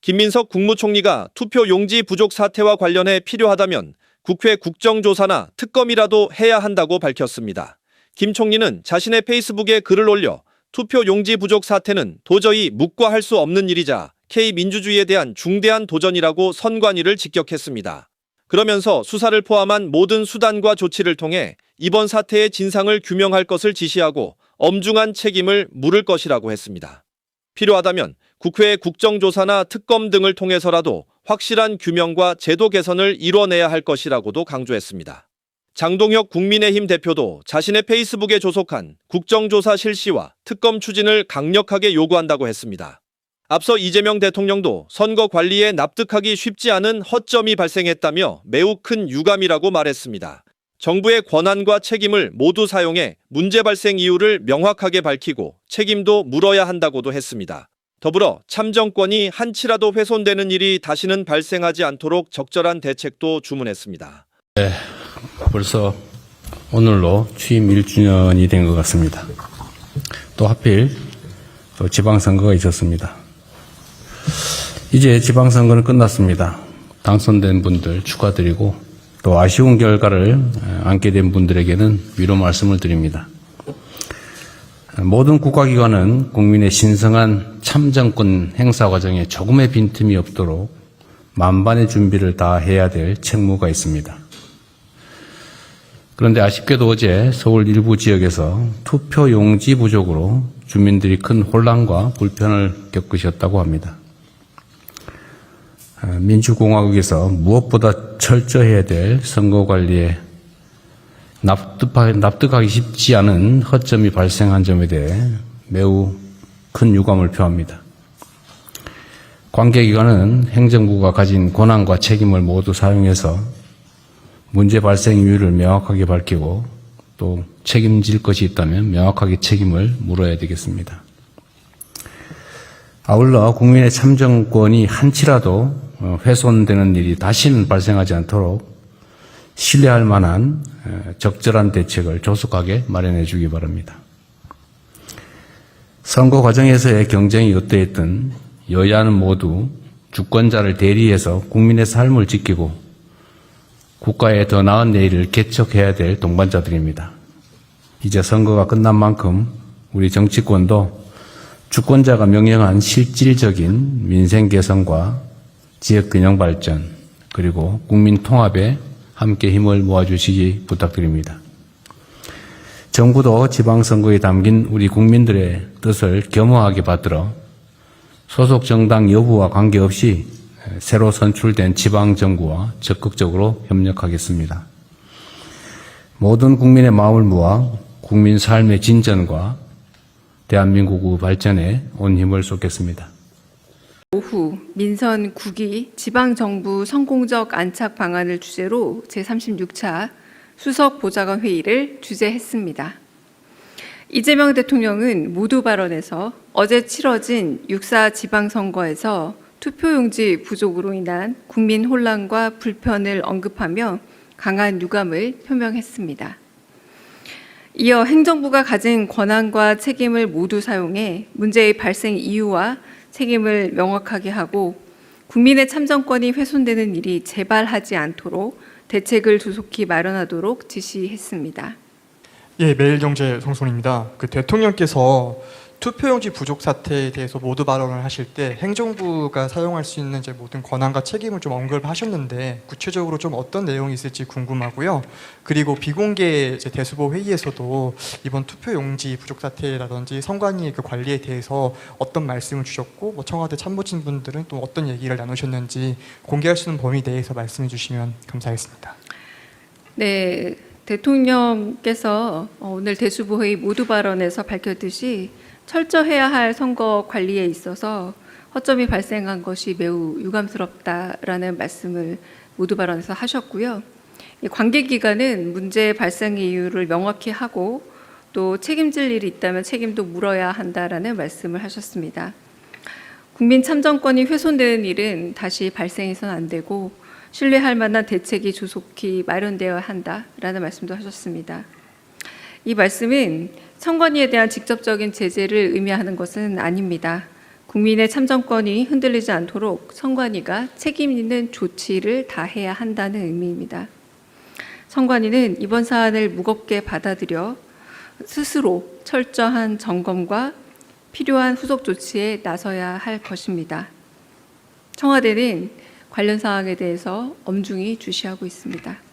김민석 국무총리가 투표 용지 부족 사태와 관련해 필요하다면 국회 국정조사나 특검이라도 해야 한다고 밝혔습니다. 김 총리는 자신의 페이스북에 글을 올려 투표 용지 부족 사태는 도저히 묵과할 수 없는 일이자 K민주주의에 대한 중대한 도전이라고 선관위를 직격했습니다. 그러면서 수사를 포함한 모든 수단과 조치를 통해 이번 사태의 진상을 규명할 것을 지시하고 엄중한 책임을 물을 것이라고 했습니다. 필요하다면 국회의 국정조사나 특검 등을 통해서라도 확실한 규명과 제도 개선을 이뤄내야 할 것이라고도 강조했습니다. 장동혁 국민의힘 대표도 자신의 페이스북에 조속한 국정조사 실시와 특검 추진을 강력하게 요구한다고 했습니다. 앞서 이재명 대통령도 선거 관리에 납득하기 쉽지 않은 허점이 발생했다며 매우 큰 유감이라고 말했습니다. 정부의 권한과 책임을 모두 사용해 문제 발생 이유를 명확하게 밝히고 책임도 물어야 한다고도 했습니다. 더불어 참정권이 한치라도 훼손되는 일이 다시는 발생하지 않도록 적절한 대책도 주문했습니다. 네, 벌써 오늘로 취임 1주년이 된 것 같습니다. 또 하필 또 지방선거가 있었습니다. 이제 지방선거는 끝났습니다. 당선된 분들 축하드리고 또 아쉬운 결과를 안게 된 분들에게는 위로 말씀을 드립니다. 모든 국가기관은 국민의 신성한 참정권 행사 과정에 조금의 빈틈이 없도록 만반의 준비를 다 해야 될 책무가 있습니다. 그런데 아쉽게도 어제 서울 일부 지역에서 투표 용지 부족으로 주민들이 큰 혼란과 불편을 겪으셨다고 합니다. 민주공화국에서 무엇보다 철저해야 될 선거관리에 납득하기 쉽지 않은 허점이 발생한 점에 대해 매우 큰 유감을 표합니다. 관계기관은 행정부가 가진 권한과 책임을 모두 사용해서 문제 발생 이유를 명확하게 밝히고 또 책임질 것이 있다면 명확하게 책임을 물어야 되겠습니다. 아울러 국민의 참정권이 한치라도 훼손되는 일이 다시는 발생하지 않도록 신뢰할 만한 적절한 대책을 조속하게 마련해 주기 바랍니다. 선거 과정에서의 경쟁이 어떠했든 여야는 모두 주권자를 대리해서 국민의 삶을 지키고 국가의 더 나은 내일을 개척해야 될 동반자들입니다. 이제 선거가 끝난 만큼 우리 정치권도 주권자가 명령한 실질적인 민생 개선과 지역 균형 발전 그리고 국민 통합에 함께 힘을 모아주시기 부탁드립니다. 정부도 지방선거에 담긴 우리 국민들의 뜻을 겸허하게 받들어 소속 정당 여부와 관계없이 새로 선출된 지방정부와 적극적으로 협력하겠습니다. 모든 국민의 마음을 모아 국민 삶의 진전과 대한민국의 발전에 온 힘을 쏟겠습니다. 오후 민선 9기 지방정부 성공적 안착 방안을 주제로 제36차 수석보좌관 회의를 주재했습니다. 이재명 대통령은 모두 발언에서 어제 치러진 6.4 지방선거에서 투표용지 부족으로 인한 국민 혼란과 불편을 언급하며 강한 유감을 표명했습니다. 이어 행정부가 가진 권한과 책임을 모두 사용해 문제의 발생 이유와 책임을 명확하게 하고 국민의 참정권이 훼손되는 일이 재발하지 않도록 대책을 조속히 마련하도록 지시했습니다. 예, 매일경제 송송입니다. 대통령께서 투표용지 부족 사태에 대해서 모두 발언을 하실 때 행정부가 사용할 수 있는 이제 모든 권한과 책임을 좀 언급하셨는데 구체적으로 좀 어떤 내용이 있을지 궁금하고요. 그리고 비공개 이제 대수보 회의에서도 이번 투표용지 부족 사태라든지 선관위의 그 관리에 대해서 어떤 말씀을 주셨고 청와대 참모진 분들은 또 어떤 얘기를 나누셨는지 공개할 수 있는 범위 내에서 말씀해 주시면 감사하겠습니다. 네, 대통령께서 오늘 대수보 회의 모두 발언에서 밝혔듯이 철저해야 할 선거 관리에 있어서 허점이 발생한 것이 매우 유감스럽다라는 말씀을 모두 발언에서 하셨고요. 관계기관은 문제 발생 이유를 명확히 하고 또 책임질 일이 있다면 책임도 물어야 한다라는 말씀을 하셨습니다. 국민 참정권이 훼손되는 일은 다시 발생해서는 안 되고 신뢰할 만한 대책이 조속히 마련되어야 한다라는 말씀도 하셨습니다. 이 말씀은 선관위에 대한 직접적인 제재를 의미하는 것은 아닙니다. 국민의 참정권이 흔들리지 않도록 선관위가 책임 있는 조치를 다해야 한다는 의미입니다. 선관위는 이번 사안을 무겁게 받아들여 스스로 철저한 점검과 필요한 후속 조치에 나서야 할 것입니다. 청와대는 관련 사항에 대해서 엄중히 주시하고 있습니다.